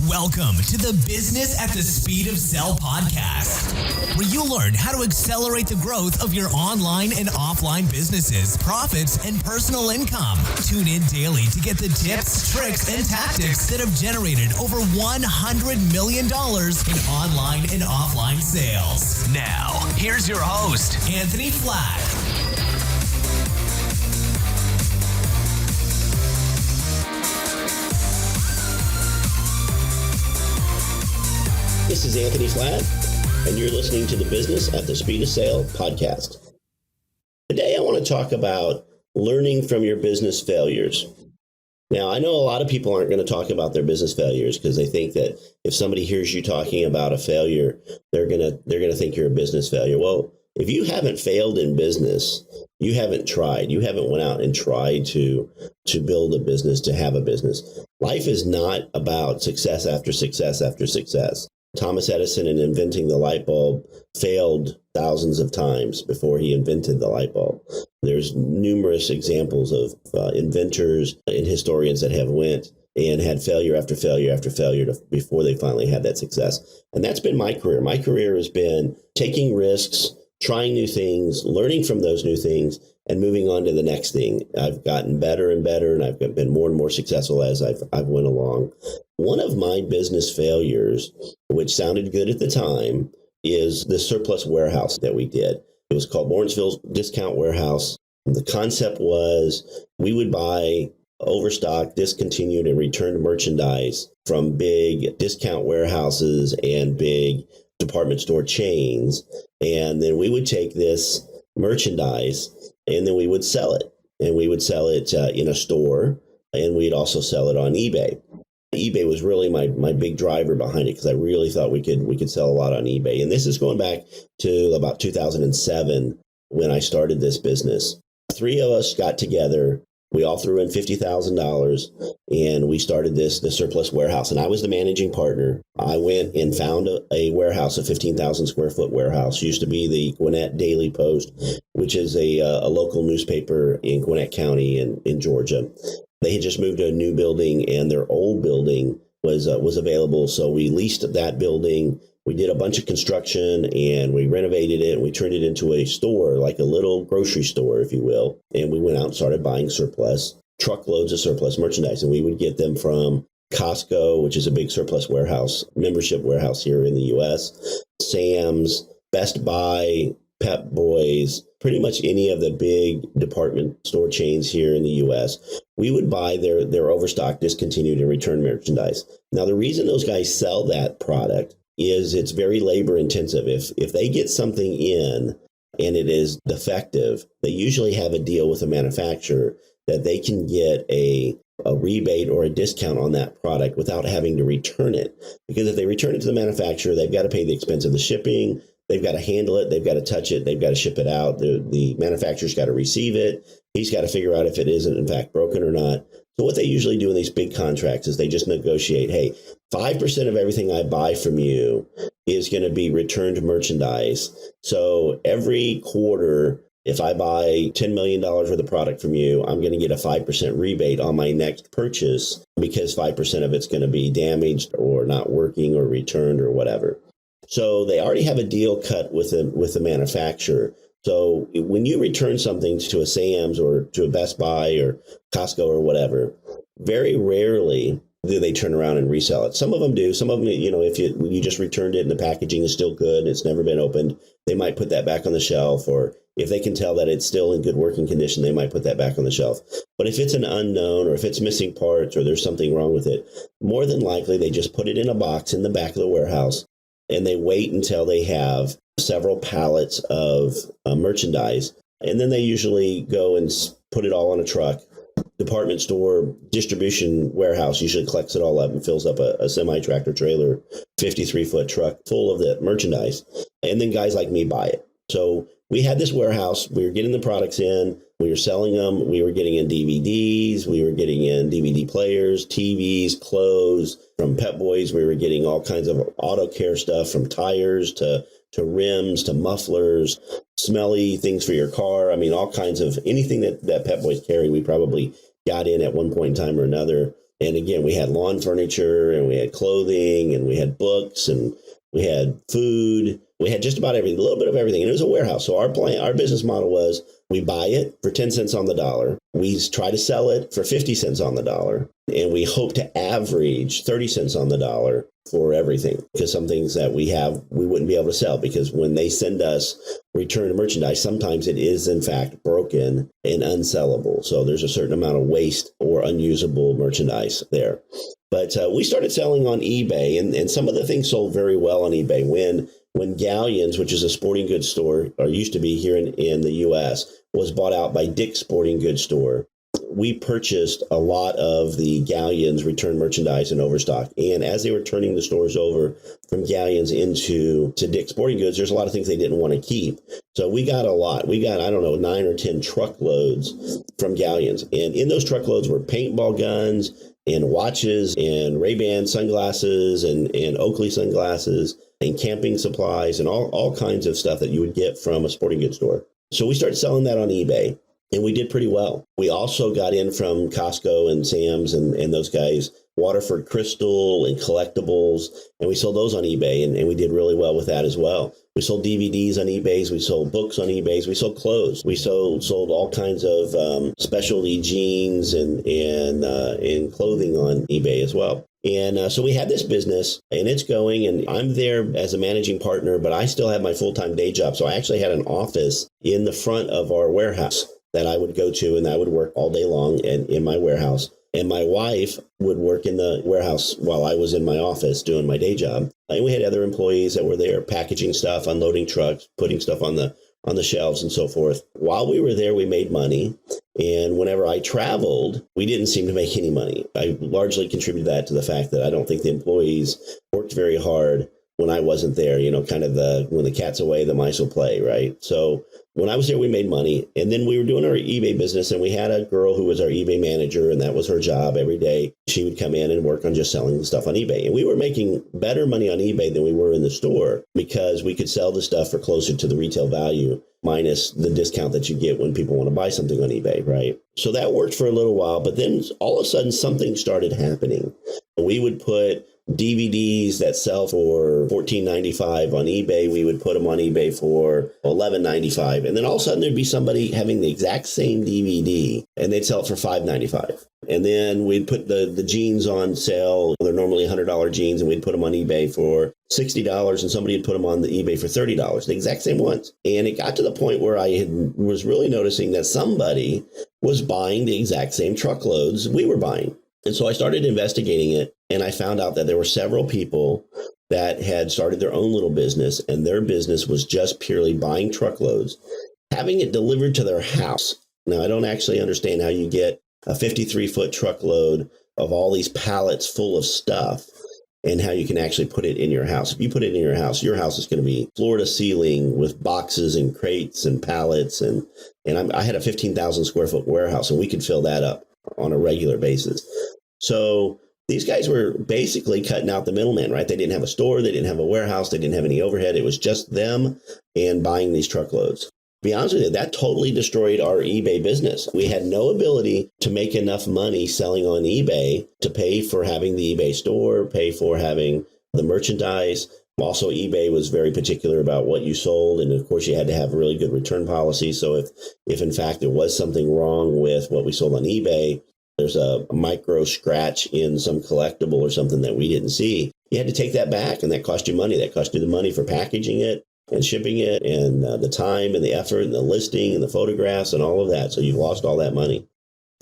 Welcome to the Business at the Speed of Sell podcast, where you learn how to accelerate the growth of your online and offline businesses, profits, and personal income. Tune in daily to get the tips, tricks, and tactics that have generated over $100 million in online and offline sales. Now, here's your host, Anthony Flack. This is Anthony Flatt, and you're listening to the Business at the Speed of Sale podcast. Today, I want to talk about learning from your business failures. Now, I know a lot of people aren't going to talk about their business failures because they think that if somebody hears you talking about a failure, they're going to think you're a business failure. Well, if you haven't failed in business, you haven't tried. You haven't went out and tried to build a business, to have a business. Life is not about success after success after success. Thomas Edison, in inventing the light bulb, failed thousands of times before he invented the light bulb. There's numerous examples of inventors and historians that have went and had failure after failure after failure before they finally had that success. And that's been my career. My career has been taking risks, trying new things, learning from those new things, and moving on to the next thing. I've gotten better and better, and I've been more and more successful as I've went along. One of my business failures, which sounded good at the time, is the surplus warehouse that we did. It was called Lawrenceville Discount Warehouse. The concept was we would buy overstock, discontinued, and returned merchandise from big discount warehouses and big department store chains. And then we would take this merchandise and then we would sell it. And we would sell it in a store, and we'd also sell it on eBay. eBay was really my big driver behind it because I really thought we could sell a lot on eBay. And this is going back to about 2007 when I started this business. Three of us got together. We all threw in $50,000 and we started the surplus warehouse. And I was the managing partner. I went and found a warehouse, a 15,000 square foot warehouse. Used to be the Gwinnett Daily Post, which is a local newspaper in Gwinnett County in Georgia. They had just moved to a new building and their old building was available. So we leased that building. We did a bunch of construction and we renovated it and we turned it into a store, like a little grocery store, if you will. And we went out and started buying truckloads of surplus merchandise. And we would get them from Costco, which is a big surplus warehouse, membership warehouse here in the U.S., Sam's, Best Buy, Pep Boys, pretty much any of the big department store chains here in the U.S. We would buy their overstock, discontinued, and returned merchandise. Now, the reason those guys sell that product is it's very labor intensive. If they get something in and it is defective, they usually have a deal with a manufacturer that they can get a rebate or a discount on that product without having to return it. Because if they return it to the manufacturer, they've got to pay the expense of the shipping. They've got to handle it. They've got to touch it. They've got to ship it out. The manufacturer's got to receive it. He's got to figure out if it isn't, in fact, broken or not. So what they usually do in these big contracts is they just negotiate, hey, 5% of everything I buy from you is going to be returned merchandise. So every quarter, if I buy $10 million worth of product from you, I'm going to get a 5% rebate on my next purchase because 5% of it's going to be damaged or not working or returned or whatever. So they already have a deal cut with the manufacturer. So when you return something to a Sam's or to a Best Buy or Costco or whatever, very rarely do they turn around and resell it. Some of them do. Some of them, if you just returned it and the packaging is still good and it's never been opened, they might put that back on the shelf. Or if they can tell that it's still in good working condition, they might put that back on the shelf. But if it's an unknown or if it's missing parts or there's something wrong with it, more than likely they just put it in a box in the back of the warehouse and they wait until they have several pallets of merchandise. And then they usually go and put it all on a truck. Department store distribution warehouse usually collects it all up and fills up a semi-tractor trailer, 53-foot truck full of the merchandise. And then guys like me buy it. So we had this warehouse. We were getting the products in. We were selling them. We were getting in DVDs. We were getting in DVD players, TVs, clothes. From Pep Boys, we were getting all kinds of auto care stuff, from tires to rims to mufflers, smelly things for your car. I mean, all kinds of anything that Pep Boys carry, we probably got in at one point in time or another. And again, we had lawn furniture and we had clothing and we had books and we had food. We had just about everything, a little bit of everything. And it was a warehouse. So our business model was we buy it for 10 cents on the dollar. We try to sell it for 50 cents on the dollar. And we hope to average 30 cents on the dollar for everything, because some things that we have, we wouldn't be able to sell, because when they send us return merchandise, sometimes it is in fact broken and unsellable. So there's a certain amount of waste or unusable merchandise there. But we started selling on eBay, and some of the things sold very well on eBay. When Galleons, which is a sporting goods store, or used to be here in the U.S., was bought out by Dick's Sporting Goods Store, we purchased a lot of the Galleons return merchandise and overstock. And as they were turning the stores over from Galleons to Dick's Sporting Goods, there's a lot of things they didn't want to keep. So we got a lot. We got, 9 or 10 truckloads from Galleons. And in those truckloads were paintball guns and watches and Ray-Ban sunglasses and Oakley sunglasses and camping supplies and all kinds of stuff that you would get from a sporting goods store. So we started selling that on eBay. And we did pretty well. We also got in from Costco and Sam's and those guys, Waterford Crystal and collectibles, and we sold those on eBay, and we did really well with that as well. We sold DVDs on eBay, we sold books on eBay, we sold clothes, we sold all kinds of specialty jeans and clothing on eBay as well. And so we had this business, and it's going, and I'm there as a managing partner, but I still have my full-time day job. So I actually had an office in the front of our warehouse that I would go to, and I would work all day long in my warehouse. And my wife would work in the warehouse while I was in my office doing my day job. And we had other employees that were there packaging stuff, unloading trucks, putting stuff on the shelves and so forth. While we were there, we made money. And whenever I traveled, we didn't seem to make any money. I largely contributed that to the fact that I don't think the employees worked very hard when I wasn't there, kind of when the cat's away, the mice will play, right? So when I was there, we made money. And then we were doing our eBay business, and we had a girl who was our eBay manager, and that was her job every day. She would come in and work on just selling the stuff on eBay. And we were making better money on eBay than we were in the store, because we could sell the stuff for closer to the retail value, minus the discount that you get when people want to buy something on eBay, right? So that worked for a little while, but then all of a sudden something started happening. We would put DVDs that sell for $14.95 on eBay. We would put them on eBay for $11.95. And then all of a sudden there'd be somebody having the exact same DVD and they'd sell it for $5.95. And then we'd put the jeans on sale. They're normally $100 jeans, and we'd put them on eBay for $60, and somebody had put them on the eBay for $30, the exact same ones. And it got to the point where I was really noticing that somebody was buying the exact same truckloads we were buying. And so I started investigating it, and I found out that there were several people that had started their own little business, and their business was just purely buying truckloads, having it delivered to their house. Now, I don't actually understand how you get a 53-foot truckload of all these pallets full of stuff and how you can actually put it in your house. If you put it in your house is going to be floor to ceiling with boxes and crates and pallets. And I had a 15,000 square foot warehouse, and we could fill that up on a regular basis. So these guys were basically cutting out the middleman, right? They didn't have a store. They didn't have a warehouse. They didn't have any overhead. It was just them and buying these truckloads. To be honest with you, that totally destroyed our eBay business. We had no ability to make enough money selling on eBay to pay for having the eBay store, pay for having the merchandise. Also, eBay was very particular about what you sold. And of course, you had to have a really good return policy. So if in fact there was something wrong with what we sold on eBay, there's a micro scratch in some collectible or something that we didn't see, you had to take that back, and that cost you money. That cost you the money for packaging it and shipping it, and the time and the effort and the listing and the photographs and all of that. So you've lost all that money.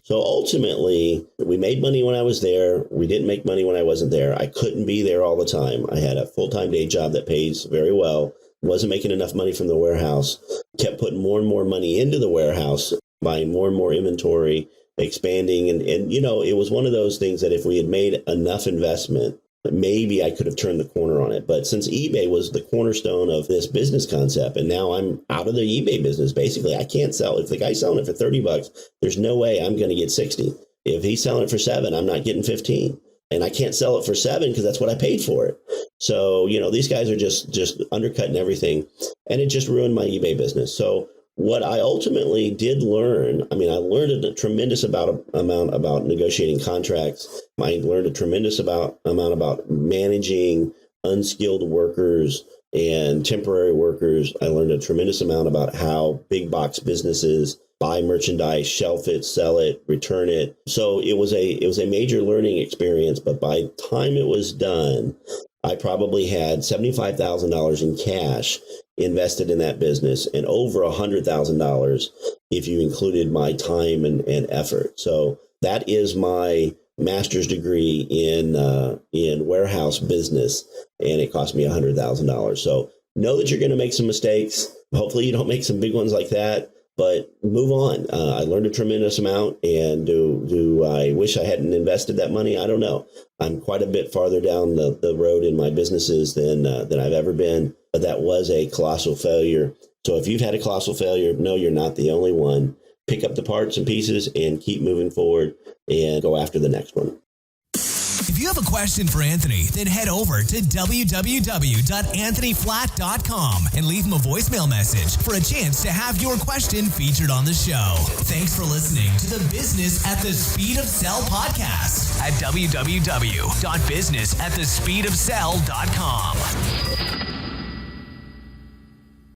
So ultimately, we made money when I was there. We didn't make money when I wasn't there. I couldn't be there all the time. I had a full-time day job that pays very well. Wasn't making enough money from the warehouse. Kept putting more and more money into the warehouse, buying more and more inventory, expanding. And it was one of those things that if we had made enough investment, maybe I could have turned the corner on it. But since eBay was the cornerstone of this business concept, and now I'm out of the eBay business, basically, I can't sell. If the guy's selling it for $30, there's no way I'm going to get 60. If he's selling it for 7, I'm not getting 15. And I can't sell it for 7 because that's what I paid for it. So, these guys are just undercutting everything. And it just ruined my eBay business. So what I ultimately did learn, I learned a tremendous amount about negotiating contracts. I learned a tremendous amount about managing unskilled workers and temporary workers. I learned a tremendous amount about how big box businesses buy merchandise, shelf it, sell it, return it. So it was a major learning experience. But by the time it was done, I probably had $75,000 in cash invested in that business and over $100,000 if you included my time and effort. So that is my master's degree in warehouse business, and it cost me $100,000. So know that you're going to make some mistakes. Hopefully you don't make some big ones like that, but move on. I learned a tremendous amount, and do I wish I hadn't invested that money? I don't know. I'm quite a bit farther down the road in my businesses than I've ever been, but that was a colossal failure. So if you've had a colossal failure, no, you're not the only one. Pick up the parts and pieces and keep moving forward and go after the next one. If you have a question for Anthony, then head over to www.anthonyflatt.com and leave him a voicemail message for a chance to have your question featured on the show. Thanks for listening to the Business at the Speed of Sell podcast at www.businessatthespeedofsell.com.